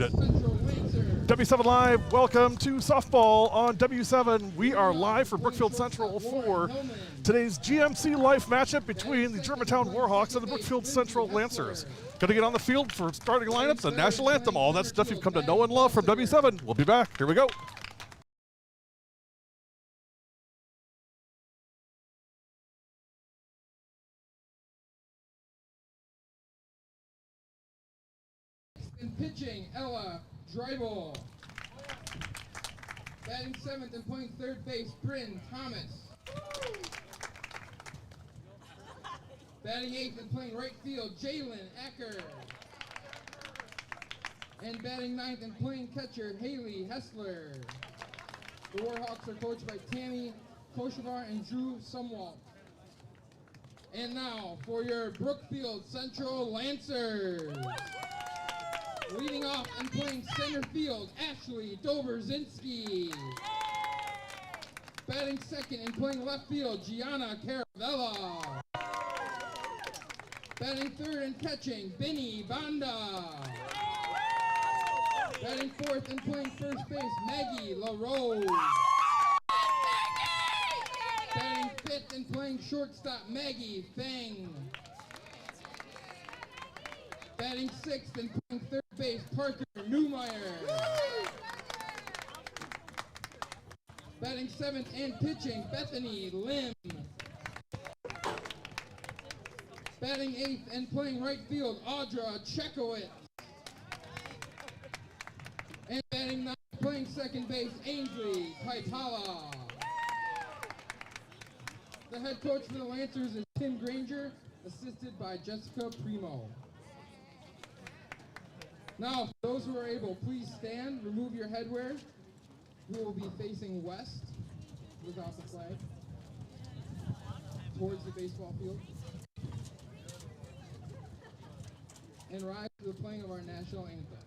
keeping it. W7 Live, welcome to softball on W7. We are live for Brookfield Central for today's GMC Life matchup between the Germantown Warhawks and the Brookfield Central Lancers. Going to get on the field for starting lineups, the national anthem, all that stuff you've come to know and love from W7. We'll be back. Here we go. In pitching, Ella Drebel. Batting seventh and playing third base, Bryn Thomas. Batting eighth and playing right field, Jalen Acker. And batting ninth and playing catcher, Lindsay Hessler. The Warhawks are coached by Tammy Koshevar and Drew Sumwalt. And now for your Brookfield Central Lancers. Leading off and playing center field, Ashley Doberzinski. Batting second and playing left field, Gianna Caravella. Batting third and catching, Benny Banda. Batting fourth and playing first base, Maggie LaRose. Batting fifth and playing shortstop, Maggie Feng. Batting sixth and playing third base, Parker Newmeyer. Batting seventh and pitching, Bethany Lim. Batting eighth and playing right field, Audra Chekowitz. And batting ninth, playing second base, Ainsley Kaitala. The head coach for the Lancers is Tim Granger, assisted by Jessica Primo. Now, for those who are able, please stand, remove your headwear. We will be facing west without the flag, towards the baseball field, and rise to the playing of our national anthem.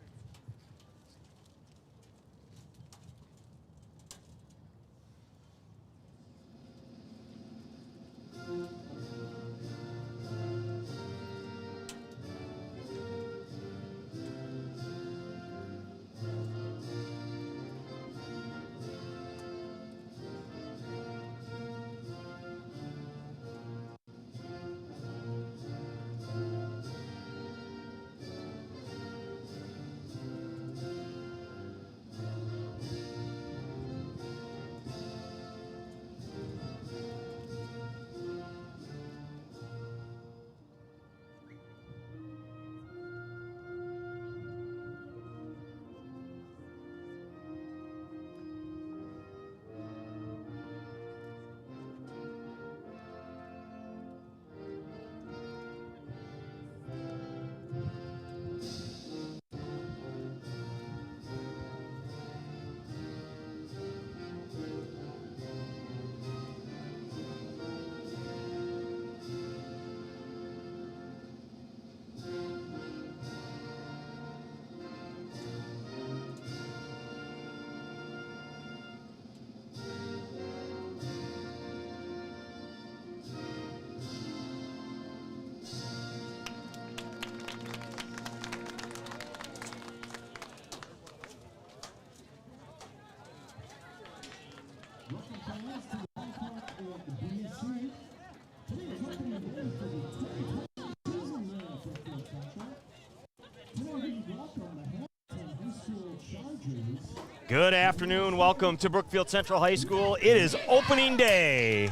Good afternoon. Welcome to Brookfield Central High School. It is opening day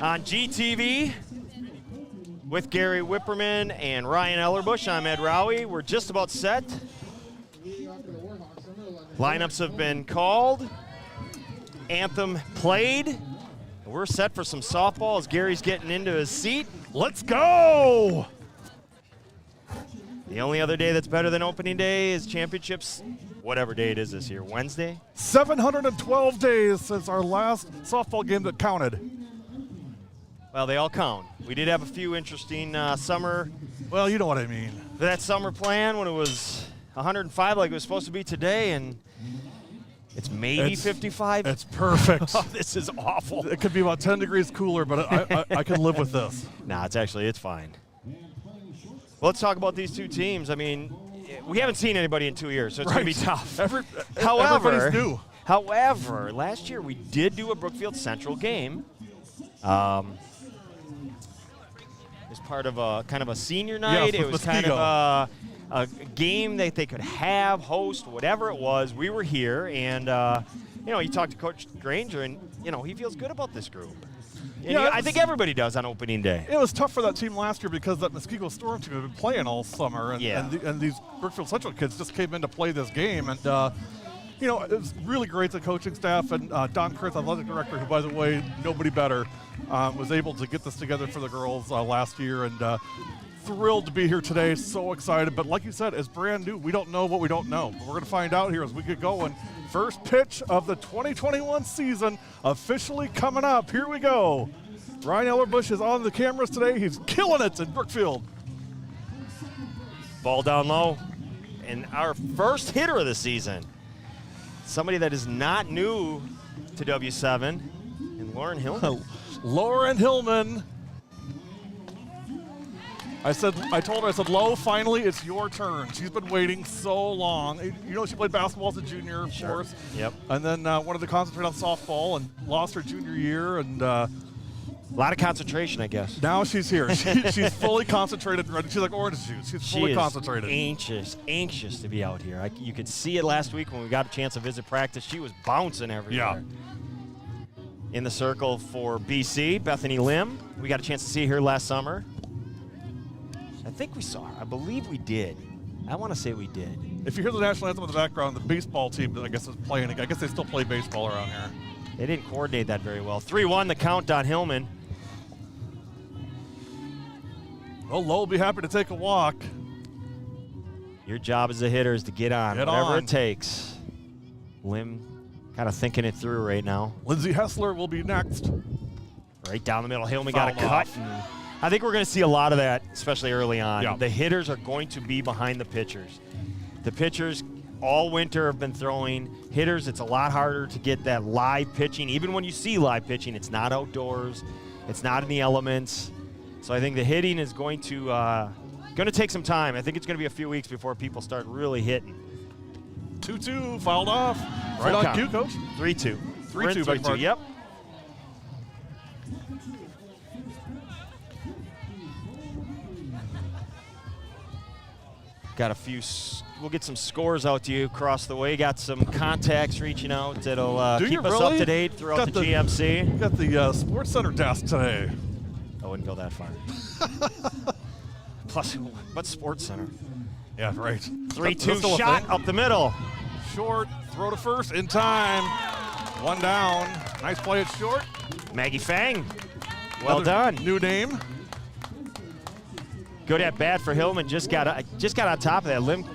on GTV with Gary Whipperman and Ryan Ellerbush. I'm Ed Rowie. We're just about set. Lineups have been called. Anthem played. We're set for some softball as Gary's getting into his seat. Let's go! The only other day that's better than opening day is championships, whatever day it is this year, Wednesday? 712 days since our last softball game that counted. Well, they all count. We did have a few interesting summer. Well, you know what I mean. That summer plan when it was 105 like it was supposed to be today, and it's maybe 55. It's perfect. Oh, this is awful. It could be about 10 degrees cooler, but I can live with this. Nah, it's fine. Well, let's talk about these two teams. I mean, we haven't seen anybody in 2 years, so it's going to be tough. Everybody's new. However, last year we did do a Brookfield Central game. As part of a kind of a senior night. Yes, it was kind of a game that they could host, whatever it was. We were here, and you talked to Coach Granger, and he feels good about this group. And I think everybody does on opening day. It was tough for that team last year because that Muskego Storm team had been playing all summer, and these Brookfield Central kids just came in to play this game, and it was really great. The coaching staff and Don Kurth, athletic director, who, by the way, nobody better, was able to get this together for the girls last year, and thrilled to be here today. So excited, but like you said, it's brand new. We don't know what we don't know. But we're going to find out here as we get going. First pitch of the 2021 season officially coming up. Here we go. Ryan Ellerbush is on the cameras today. He's killing it in Brookfield. Ball down low, and our first hitter of the season. Somebody that is not new to W7, and Lauren Hillman. Lauren Hillman. I told her, Lo, finally, it's your turn. She's been waiting so long. She played basketball as a junior, of course. Yep. And then wanted to concentrate on softball and lost her junior year. And a lot of concentration, I guess. Now she's here. She's fully concentrated and ready. She's like orange juice. She's fully concentrated. Anxious to be out here. You could see it last week when we got a chance to visit practice. She was bouncing everywhere. Yeah. In the circle for BC, Bethany Lim. We got a chance to see her last summer. I think we saw her. I believe we did. I want to say we did. If you hear the national anthem in the background, the baseball team, I guess, is playing. I guess they still play baseball around here. They didn't coordinate that very well. 3-1 the count on Hillman. Well, Lo will be happy to take a walk. Your job as a hitter is to get on, whatever it takes. Lim kind of thinking it through right now. Lindsay Hessler will be next. Right down the middle. Hillman got a cut. I think we're going to see a lot of that, especially early on. Yeah. The hitters are going to be behind the pitchers. The pitchers all winter have been throwing. Hitters, it's a lot harder to get that live pitching. Even when you see live pitching, it's not outdoors. It's not in the elements. So I think the hitting is going to take some time. I think it's going to be a few weeks before people start really hitting. 2-2, fouled off. Right on cue, Coach. 3-2. 3-2, yep. Got a few, we'll get some scores out to you across the way. Got some contacts reaching out that'll keep us up to date throughout the GMC. You got the Sports Center desk today. I wouldn't go that far. Plus, what's Sports Center? Yeah, right. 3-2 shot up the middle. Short, throw to first in time. One down. Nice play at short. Maggie Fang, well done. New name. Good at bat for Hillman. Just got on top of that. Lim,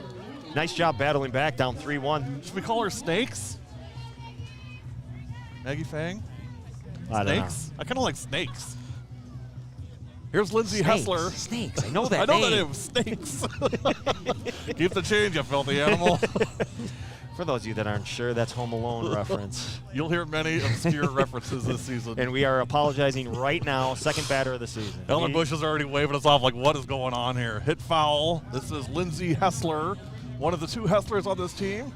nice job battling back down 3-1. Should we call her Snakes? Maggie Fang? Snakes? I kind of like snakes. Here's Lindsay Hessler. Snakes. I know that name. I know that name. Snakes. Keep the change, you filthy animal. For those of you that aren't sure, that's Home Alone reference. You'll hear many obscure references this season. And we are apologizing right now, second batter of the season. Ellerbush is already waving us off like, what is going on here? Hit foul. This is Lindsay Hessler, one of the two Hesslers on this team.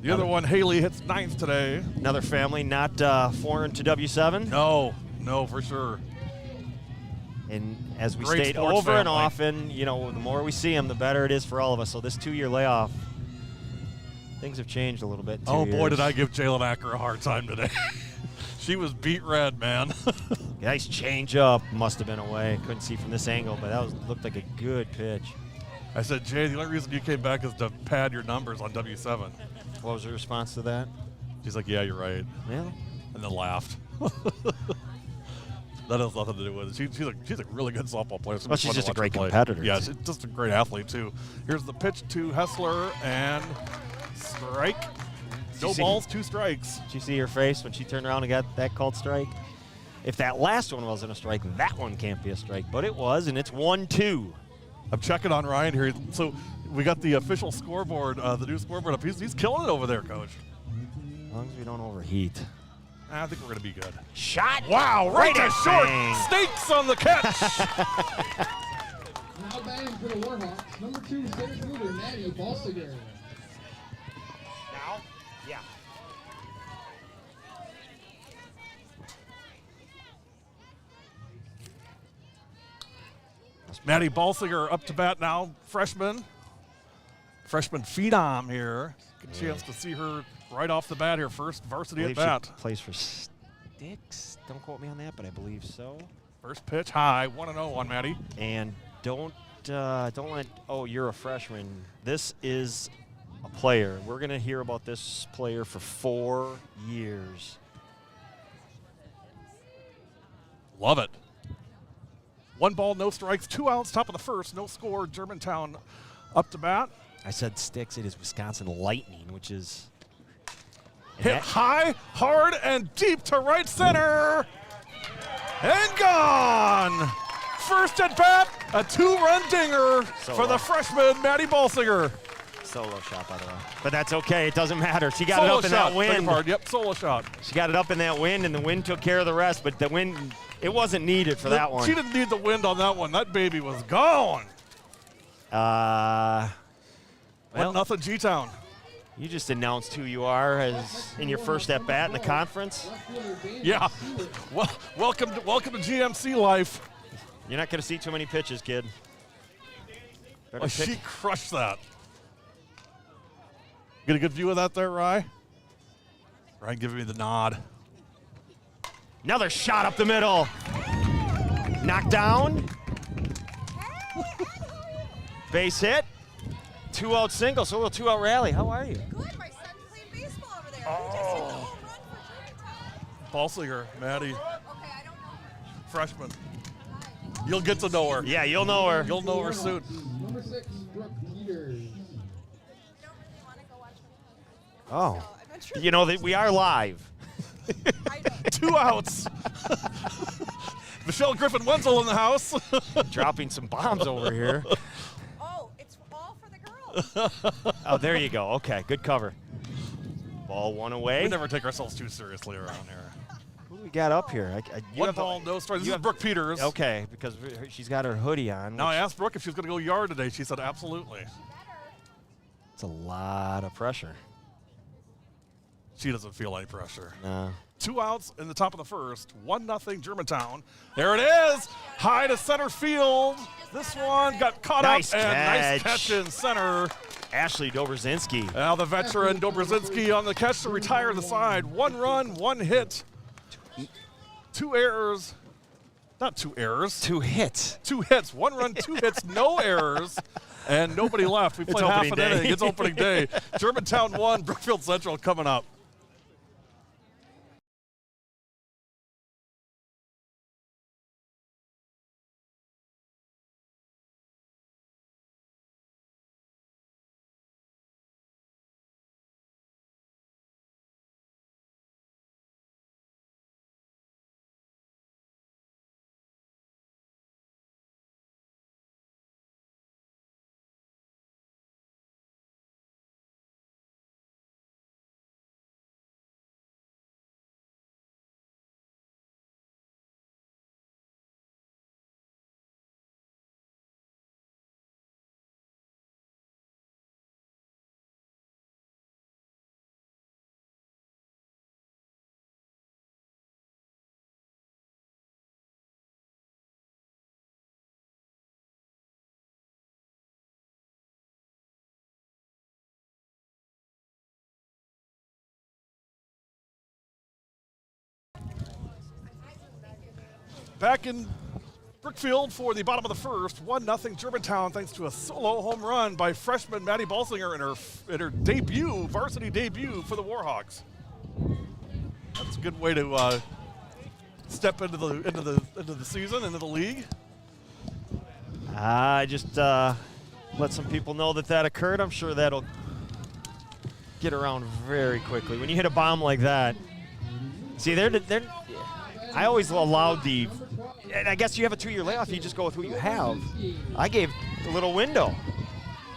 The other one, Haley, hits ninth today. Another family not foreign to W7? No, for sure. And as we Great state sports over and family. often, the more we see them, the better it is for all of us. So this 2-year layoff, things have changed a little bit. Oh, boy, did I give Jalen Acker a hard time today. She was beat red, man. Nice change up. Must have been away. Couldn't see from this angle, but looked like a good pitch. I said, Jay, the only reason you came back is to pad your numbers on W7. What was your response to that? She's like, yeah, you're right. Yeah. And then laughed. That has nothing to do with it. She's a really good softball player. Well, she's just a great competitor. Yeah, she's just a great athlete, too. Here's the pitch to Hessler, and strike. No balls, 2 strikes. Did you see her face when she turned around and got that called strike? If that last one wasn't a strike, that one can't be a strike. But it was, and it's 1-2. I'm checking on Ryan here. So we got the official scoreboard, the new scoreboard up. He's killing it over there, Coach. As long as we don't overheat. I think we're going to be good. Shot. Wow, right to short. Bang. Snakes on the catch. Now batting for the Warhawks, number 2 center fielder, Maddie Balsiger. Now? Yeah. Maddie Balsiger up to bat now, freshman phenom here. Good chance to see her right off the bat here, first varsity at bat. She plays for Sticks. Don't quote me on that, but I believe so. First pitch high, 1-0 on Maddie. And don't let, oh, you're a freshman. This is a player. We're going to hear about this player for 4 years. Love it. 1 ball, no strikes, 2 outs, top of the first, no score. Germantown up to bat. I said Sticks. It is Wisconsin Lightning, which is hit high, hard, and deep to right center. And gone. First at bat, a 2-run dinger for the freshman, Maddie Balsiger. Solo shot, by the way. But that's okay. It doesn't matter. She got Solo it up in shot, that wind. Yep, solo shot. She got it up in that wind, and the wind took care of the rest. But the wind, it wasn't needed for that one. She didn't need the wind on that one. That baby was gone. Well, 1-0 G-Town. You just announced who you are as in your first at bat in the conference. Yeah. Well, welcome to GMC life. You're not going to see too many pitches, kid. Oh, she crushed that. Get a good view of that there, Ryan? Ryan giving me the nod. Another shot up the middle. Knocked down. Base hit. 2-out single, so a little 2-out rally. How are you? Good. My son's playing baseball over there. He just hit the home run for Germantown. Balsiger, Maddie, Okay, I don't know her. freshman. You'll get to know her. Yeah, you'll know her. You'll know her soon. Number 6, Brooke Peters. You don't really want to go watch my Oh. so I'm not sure. You know that we are live. I don't. 2 outs. Michelle Griffin-Wenzel in the house. Dropping some bombs over here. Oh, it's all for the girls. Oh, there you go. Okay, good cover. Ball one away. We never take ourselves too seriously around here. Who do we got up here? You 1 have ball, no strikes. This you is have- Brooke Peters. Okay, because she's got her hoodie on. Now I asked Brooke if she was going to go yard today. She said absolutely. It's a lot of pressure. She doesn't feel any pressure. No. 2 outs in the top of the first. 1-0 Germantown. There it is. High to center field. This one got caught Nice up. And nice catch. catch in center. Ashley Dobrzinski. Now the veteran Dobrzinski on the catch to retire the side. 1 run, 1 hit. 2 errors. Not 2 errors. 2 hits. 2 hits. 1 run, 2 hits, no errors. And nobody left. We It's played half opening an day. inning. It's opening day. Germantown 1, Brookfield Central coming up. Back in Brookfield for the bottom of the first, 1-0 Germantown thanks to a solo home run by freshman Maddie Balsinger in her debut, varsity debut for the Warhawks. That's a good way to step into the season, into the league. I just let some people know that occurred. I'm sure that'll get around very quickly. When you hit a bomb like that, see, I always allowed and I guess you have a 2-year layoff. You just go with who you have. I gave a little window.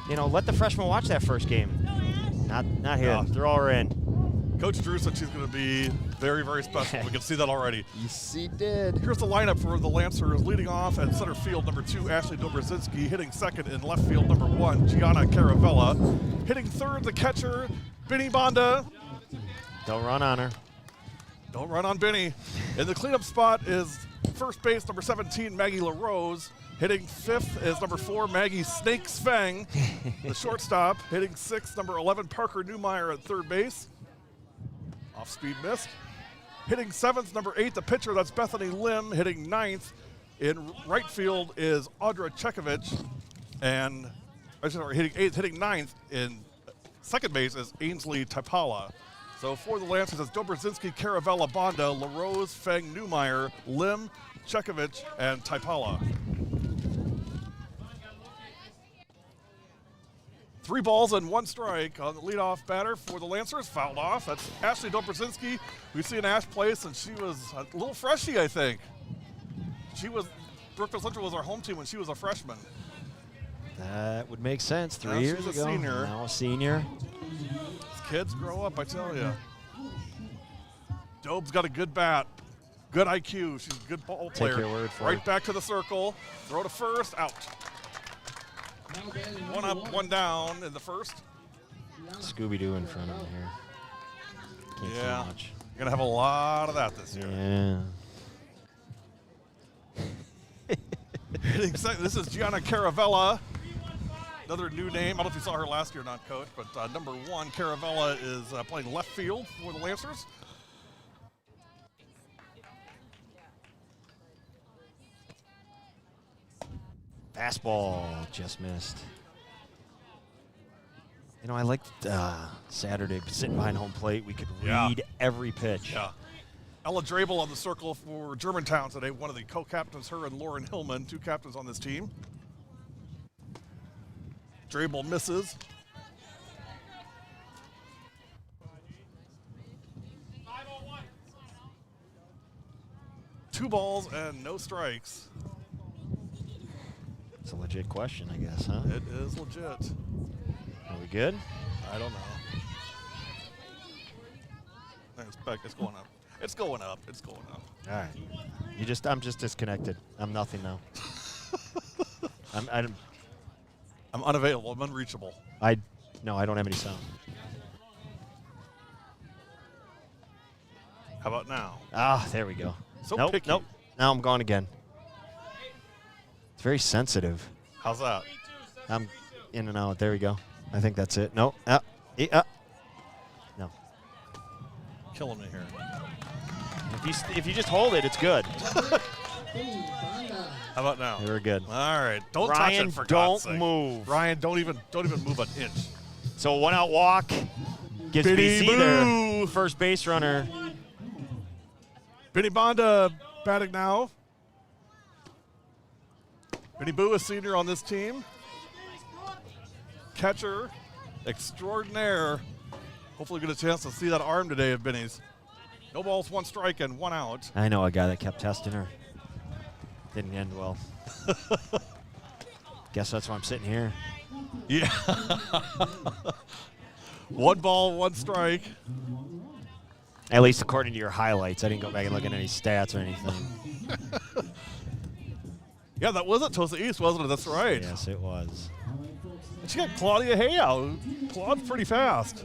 You know, let the freshmen watch that first game. Not here. Yeah. They're all in. Coach Drew said she's going to be very, very special. We can see that already. Yes, he did. Here's the lineup for the Lancers. Leading off at center field, number 2, Ashley Dobrzinski. Hitting second in left field, number 1, Gianna Caravella. Hitting third, the catcher, Benny Bonda. Don't run on her. Don't run on Benny. In the cleanup spot is first base, number 17, Maggie LaRose. Hitting fifth is number 4, Maggie Snake Svang. The shortstop. Hitting sixth, number 11, Parker Newmeyer at third base. Off-speed missed. Hitting seventh, number 8, the pitcher, that's Bethany Lim. Hitting ninth in right field is Audra Chekovich. And hitting eighth, hitting ninth in second base is Ainsley Tapala. So for the Lancers, it's Dobrzinski, Caravella, Bonda, LaRose, Feng, Newmeyer, Lim, Chekovich, and Tapala. 3 balls and 1 strike on the leadoff batter for the Lancers. Fouled off. That's Ashley Dobrzinski. We see an Ash place, and she was a little freshy, I think. Brookfield Central was our home team when she was a freshman. That would make sense. 3 Now years she's a ago. senior. Now a senior. These kids grow up, I tell you. Dob's got a good bat, good IQ. She's a good ball player. Take your word for right it. back to the circle. Throw to first, out. Now batting 1 number up, 1 down in the first. Scooby-Doo in front of me here. Can't see Yeah. much. You're going to have a lot of that this year. Yeah. Hitting second, this is Gianna Caravella. Another new name. I don't know if you saw her last year or not, Coach, but number 1, Caravella, is playing left field for the Lancers. Fastball just missed. You know, I liked Saturday sitting behind home plate. We could Yeah. read every pitch. Yeah. Ella Drebel on the circle for Germantown today. One of the co-captains, her and Lauren Hillman, 2 captains on this team. Drebel misses. Two balls and no strikes. It's a legit question, I guess, huh? It is legit. Are we good? I don't know. It's going up. It's going up. It's going up. All right. I'm just disconnected. I'm nothing now. I'm unavailable. I'm unreachable. No, I don't have any sound. How about now? Ah, there we go. So nope, picky. nope. Now I'm gone again. It's very sensitive. How's that? I'm in and out. There we go. I think that's it. No. No. Killing me here. If you just hold it, it's good. How about now? We're good. All right. Don't Ryan, touch it for don't God's sake. move. Ryan, don't even move an inch. So 1 out walk gives Biddy BC their boo. first base runner. Benny Bonda batting now. Benny Boo, a senior on this team. Catcher extraordinaire. Hopefully get a chance to see that arm today of Benny's. No balls, 1 strike, and 1 out. I know a guy that kept testing her. Didn't end well. Guess that's why I'm sitting here. Yeah. 1 ball, 1 strike. At least according to your highlights. I didn't go back and look at any stats or anything. Yeah, that was at Tosa East, wasn't it? That's right. Yes, it was. And she got Claudia Hay out. Claude's pretty fast.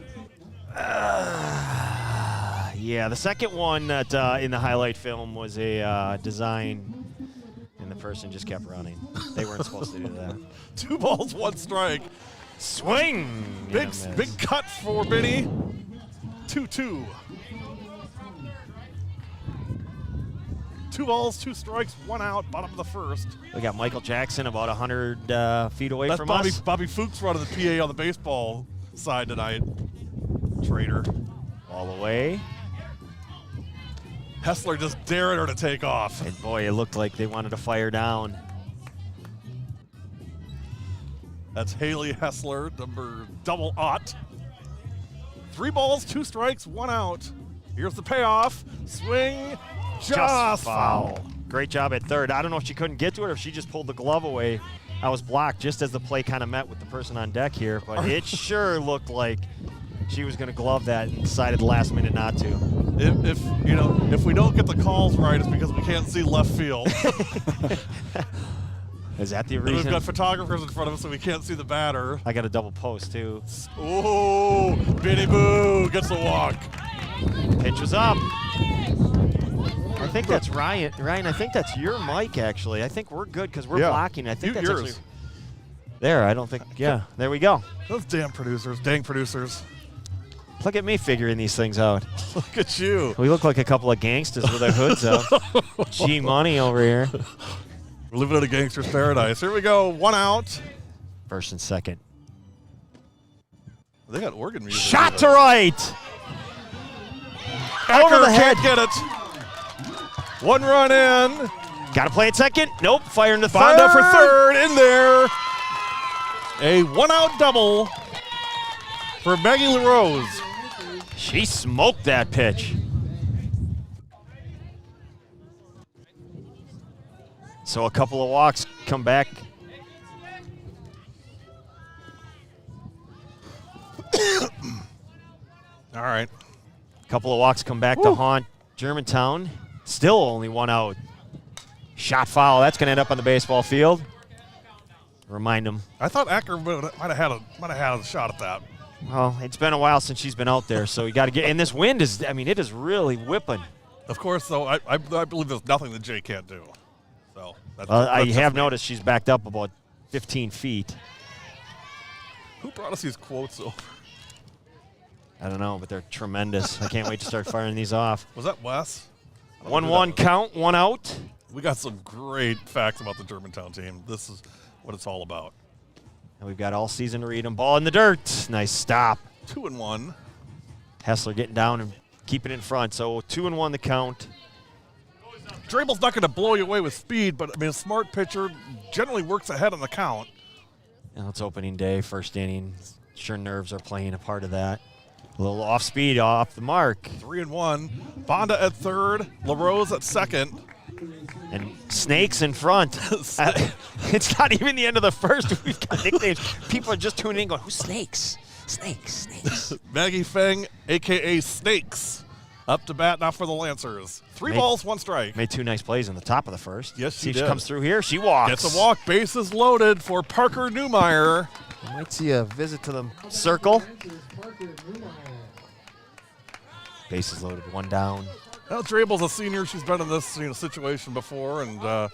Yeah, the second one that in the highlight film was a design, and the person just kept running. They weren't supposed to do that. 2 balls, 1 strike. Swing! Big And a miss. big cut for Benny. 2-2. 2 balls, 2 strikes, 1 out, bottom of the first. We got Michael Jackson about 100 feet away That's from Bobby, us. Bobby Fuchs running the PA on the baseball side tonight. Traitor. All the way. Hessler just daring her to take off. And boy, it looked like they wanted to fire down. That's Haley Hessler, number 00. 3 balls, 2 strikes, 1 out. Here's the payoff. Swing. Just foul. Great job at third. I don't know if she couldn't get to it or if she just pulled the glove away. I was blocked just as the play kind of met with the person on deck here, but it sure looked like she was going to glove that and decided the last minute not to. If we don't get the calls right, it's because we can't see left field. Is that the And reason? we've got photographers in front of us, so we can't see the batter. I got a double post, too. Oh, Benny Boo gets the walk. Pitch was up. I think that's Ryan. Ryan, I think that's your mic, actually. I think we're good because we're blocking. I think that's yours. actually there. I don't think. Yeah, there we go. Those dang producers. Look at me figuring these things out. Look at you. We look like a couple of gangsters with our hoods up. G-Money over here. We're living in a gangster's paradise. Here we go. 1 out. First and second. They got organ music. Shot to right. Ecker Over the head. can't get it. 1 run in. Got to play it second. Nope. Firing to third. Bonda for third. In there. A 1-out double for Maggie LaRose. She smoked that pitch. So a couple of walks come back. All right. A couple of walks come back to haunt Germantown. Still only 1 out. Shot foul. That's going to end up on the baseball field. Remind them. I thought Acker might have had a shot at that. Well, it's been a while since she's been out there, so you got to get. And this wind is, I mean, it is really whipping. Of course, though, I believe there's nothing that Jay can't do. So I have noticed she's backed up about 15 feet. Who brought us these quotes over? I don't know, but they're tremendous. I can't wait to start firing these off. Was that Wes? 1-1 count, 1 out. We got some great facts about the Germantown team. This is what it's all about. And we've got all season to read them. Ball in the dirt. Nice stop. 2-1. Hessler getting down and keeping it in front. So 2-1 the count. Drebel's not going to blow you away with speed, but I mean, a smart pitcher generally works ahead on the count. Now it's opening day, first inning. Sure, nerves are playing a part of that. A little off speed, off the mark. 3-1. Bonda at third. LaRose at second. And Snakes in front. It's not even the end of the first. We've got nicknames. People are just tuning in going, who's Snakes? Snakes. Maggie Feng, a.k.a. Snakes, up to bat now for the Lancers. 3 balls, 1 strike. Made 2 nice plays in the top of the first. Yes, See if she she did. comes through here. She walks. Gets a walk. Bases loaded for Parker Newmeyer. I might see a visit to the circle. Bases loaded, 1 down. Well, Drebel's a senior. She's been in this situation before, and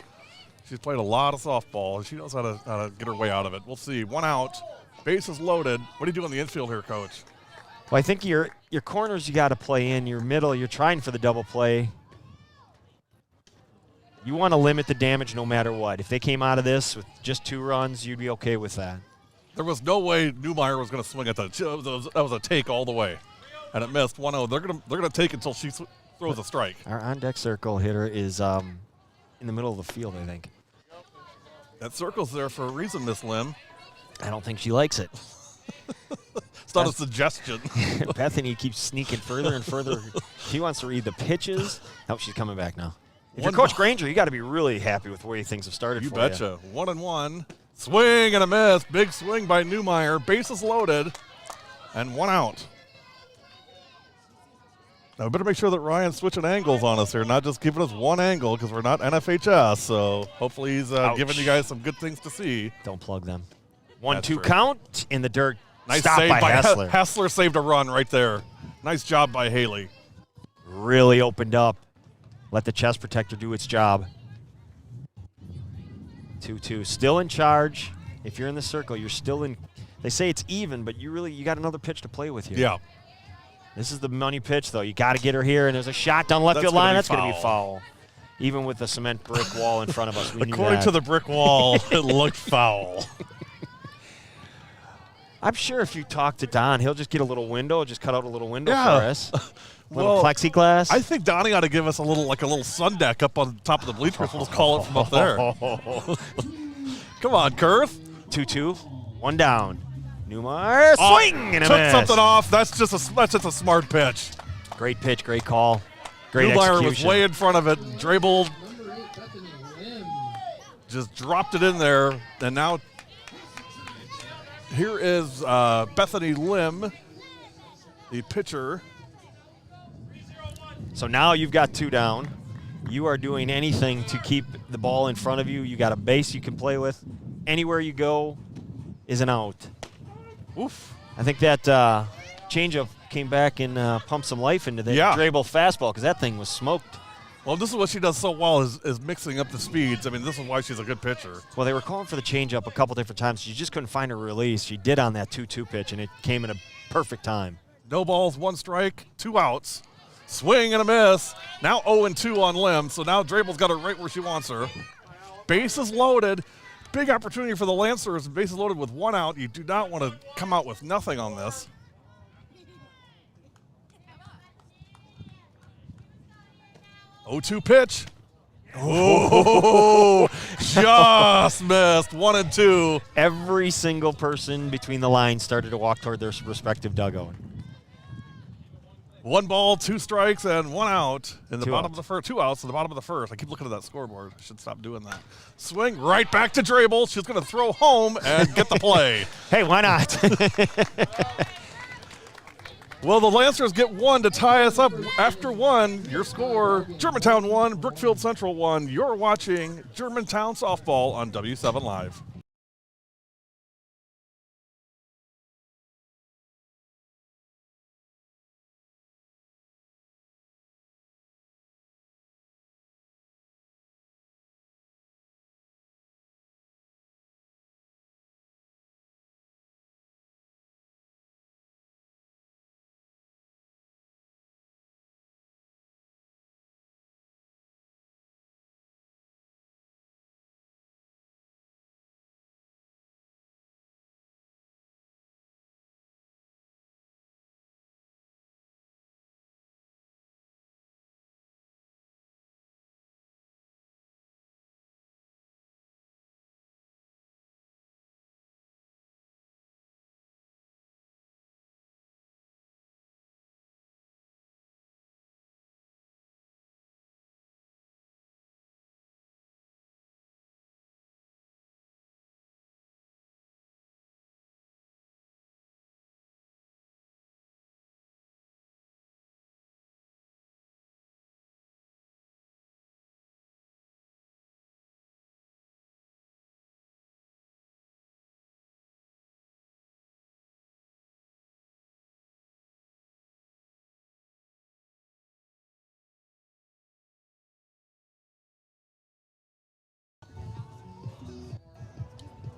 she's played a lot of softball. She knows how to get her way out of it. We'll see. 1 out. Bases loaded. What do you do in the infield here, Coach? Well, I think your corners you got to play in. Your middle, you're trying for the double play. You want to limit the damage no matter what. If they came out of this with just 2 runs, you'd be okay with that. There was no way Newmeyer was going to swing at that. That was a take all the way, and it missed. 1-0. They're gonna take until she throws a strike. Our on-deck circle hitter is in the middle of the field, I think. That circle's there for a reason, Miss Lim. I don't think she likes it. It's not a suggestion. Bethany keeps sneaking further and further. She wants to read the pitches. Oh, she's coming back now. If you're Coach Granger, you got to be really happy with the way things have started You for betcha. 1-1. Swing and a miss. Big swing by Newmeyer. Bases loaded. And 1 out. Now, we better make sure that Ryan's switching angles on us here, not just giving us 1 angle because we're not NFHS. So hopefully he's giving you guys some good things to see. Don't plug them. 1-2 true. count in the dirt. Nice Stop save by Hessler. Hessler saved a run right there. Nice job by Haley. Really opened up. Let the chest protector do its job. 2-2. Still in charge. If you're in the circle, you're still in. They say it's even, but you got another pitch to play with here. Yeah. This is the money pitch, though. You got to get her here, and there's a shot down left field line. That's going to be foul. Even with the cement brick wall in front of us, we knew According that. to the brick wall, it looked foul. I'm sure if you talk to Don, he'll just get a little window, just cut out a little window Yeah. for us. Little plexiglass. I think Donnie ought to give us a little sun deck up on top of the bleachers. We'll just call it from up there. Come on, Kurth. 2-2. 1 down. Newmeyer swing and a took miss. something off. That's just a smart pitch. Great pitch, great call, great Newmeyer execution. was way in front of it. Drebel Number 8, Bethany Lim. just dropped it in there, and now here is Bethany Lim the pitcher. So now you've got 2 down. You are doing anything to keep the ball in front of you. You got a base you can play with. Anywhere you go is an out. Oof. I think that changeup came back and pumped some life into the Drebel fastball because that thing was smoked. Well, this is what she does so well is mixing up the speeds. I mean, this is why she's a good pitcher. Well, they were calling for the changeup a couple different times. She just couldn't find a release. She did on that 2-2 pitch, and it came in a perfect time. No balls, 1 strike, 2 outs. Swing and a miss. Now 0-2 on Lim, so now Drebel's got her right where she wants her. Bases loaded. Big opportunity for the Lancers. Bases loaded with 1 out. You do not want to come out with nothing on this. Oh, 2 pitch. Oh, just missed. 1-2. Every single person between the lines started to walk toward their respective dugout. 1 ball, 2 strikes, and 1 out in the bottom of the first. 2 outs in the bottom of the first. I keep looking at that scoreboard. I should stop doing that. Swing right back to Drebel. She's going to throw home and get the play. Hey, why not? Well, the Lancers get 1 to tie us up. After 1, your score, Germantown 1, Brookfield Central 1. You're watching Germantown softball on W7 Live.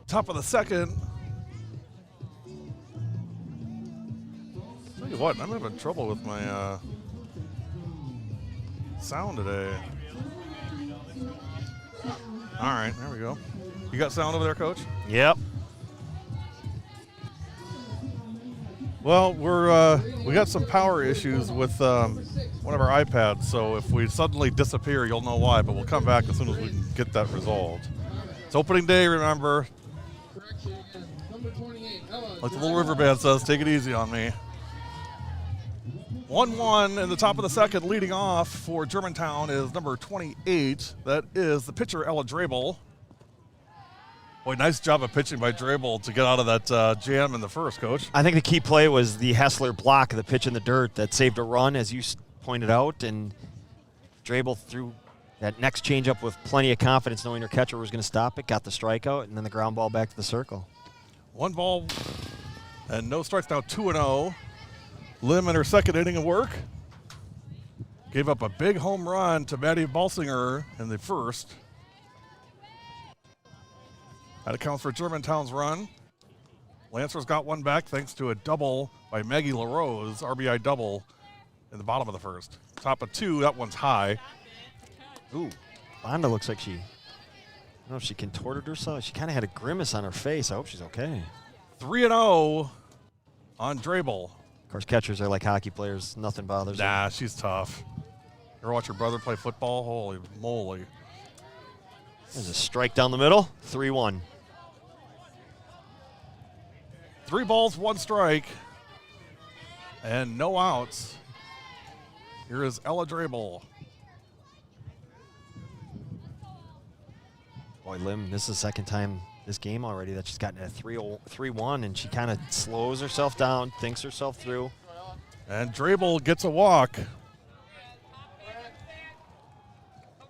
Top of the second. Tell you what, I'm having trouble with my sound today. All right, there we go. You got sound over there, Coach? Yep. Well, we got some power issues with one of our iPads, so if we suddenly disappear, you'll know why, but we'll come back as soon as we can get that resolved. It's opening day, remember. Like the Little River Band says, take it easy on me. 1-1 in the top of the second. Leading off for Germantown is number 28. That is the pitcher, Ella Drebel. Boy, nice job of pitching by Drebel to get out of that jam in the first, Coach. I think the key play was the Hessler block, the pitch in the dirt that saved a run, as you pointed out, and Drebel threw that next changeup with plenty of confidence, knowing her catcher was going to stop it, got the strikeout, and then the ground ball back to the circle. 1 ball and no strikes, now 2-0. Lim in her second inning of work. Gave up a big home run to Maddie Balsinger in the first. That accounts for Germantown's run. Lancers got 1 back thanks to a double by Maggie LaRose, RBI double in the bottom of the first. Top of 2, that one's high. Ooh, Bonda looks like she, I don't know if she contorted herself. She kind of had a grimace on her face. I hope she's okay. 3-0 on Drebel. Of course, catchers are like hockey players. Nothing bothers them. Nah, she's tough. Ever watch your brother play football? Holy moly. There's a strike down the middle. 3-1. 3 balls, 1 strike, and no outs. Here is Ella Drebel. Boy, Lim, this is the second time this game already that she's gotten a 3-1, and she kind of slows herself down, thinks herself through. And Drebel gets a walk. I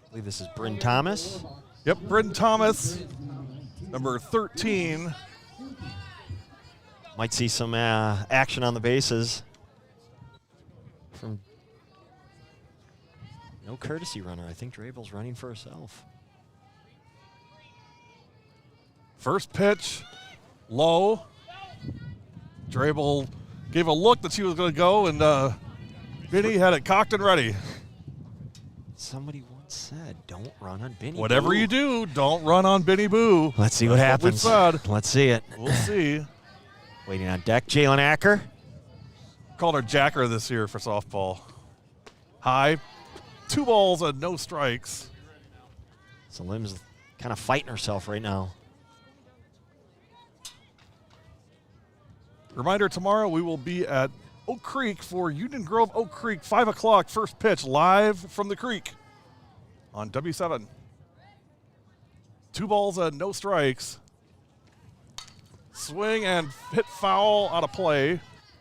believe this is Bryn Thomas. Yep, Bryn Thomas, number 13. Might see some action on the bases. From no courtesy runner. I think Drebel's running for herself. First pitch, low. Drebel gave a look that she was going to go, and Benny had it cocked and ready. Somebody once said, "Don't run on Benny." Whatever Boo. you do, don't run on Benny Boo. Let's see what That's happens. we said. Let's see it. We'll see. Waiting on deck, Jalen Acker. Called her Jacker this year for softball. High, 2 balls and no strikes. So Lim's kind of fighting herself right now. Reminder, tomorrow we will be at Oak Creek for Union Grove Oak Creek, 5 o'clock, first pitch, live from the creek on W7. 2 balls and no strikes. Swing and hit foul out of play.